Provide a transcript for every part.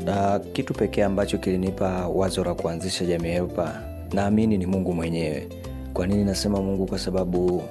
Na kitu pekee ambacho kilinipa wazo la kuanzisha Jamii Helper, naamini ni Mungu mwenyewe. Kwa nini nasema Mungu? Kwa sababu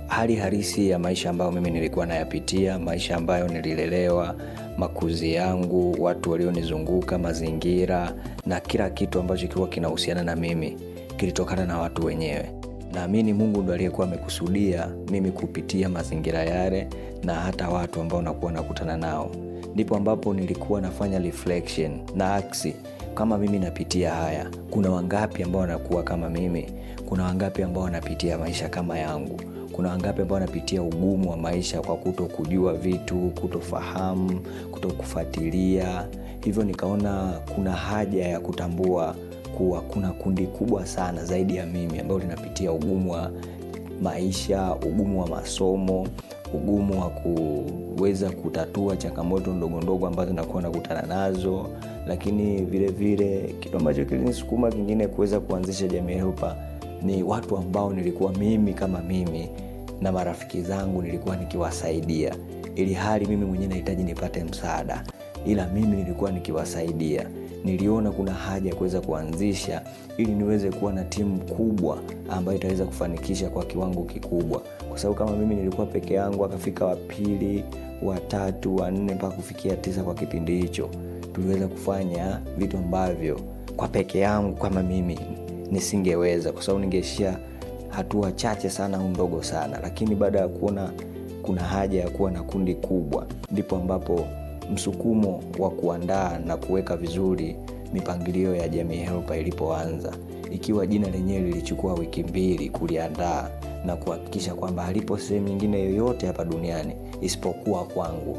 hali halisi ya maisha ambayo mimi nilikuwa nayapitia, maisha ambayo nililelewa, makuzi yangu, watu walionizunguka, mazingira na kila kitu ambacho kilikuwa kinahusiana na mimi kilitokana na watu wenyewe. Naamini Mungu ndiye aliyekuwa amekusudia mimi kupitia mazingira yale na hata watu ambao nakuwa nakutana nao. Ndipo ambapo nilikuwa nafanya reflection na aksi, kama mimi napitia haya, kuna wangapi ambao wanakuwa kama mimi? Kuna wangapi ambao wanapitia maisha kama yangu? Kuna wangapi ambao wanapitia ugumu wa maisha kwa kutokujua vitu, kutofahamu, kutokufuatilia? Hivyo nikaona kuna haja ya kutambua kuwa kuna kundi kubwa sana zaidi ya mimi ambao linapitia ugumu wa maisha, ugumu wa masomo, ugumu wa kuweza kutatua changamoto ndogo ndogo ambazo nakuwa nakutana nazo. Lakini vile vile kitu ambacho kilinisukuma kingine kuweza kuanzisha Jamii Helper ni watu ambao nilikuwa mimi kama mimi na marafiki zangu nilikuwa nikiwasaidia, ili hali mimi mwenyewe nahitaji nipate msaada, ila mimi nilikuwa nikiwasaidia. Niliona kuna haja kuweza kuanzisha ili niweze kuwa na timu kubwa ambayo itaweza kufanikisha kwa kiwango kikubwa. Kwa sababu kama mimi nilikuwa peke yangu, akafika wa pili, wa tatu, wa nne mpaka kufikia 9 kwa kipindi hicho, tuliweza kufanya vitu ambavyo kwa peke yangu kama mimi nisingeweza, kwa sababu ningeishia hatua chache sana au ndogo sana. Lakini baada ya kuona kuna haja ya kuwa na kundi kubwa, ndipo ambapo msukumo wa kuandaa na kuweka vizuri mipangilio ya Jamii Helper ilipoanza, ikiwa jina lenyewe lilichukua wiki 2 kuliandaa na kuhakikisha kwamba halipo sehemu nyingine yoyote hapa duniani isipokuwa kwangu.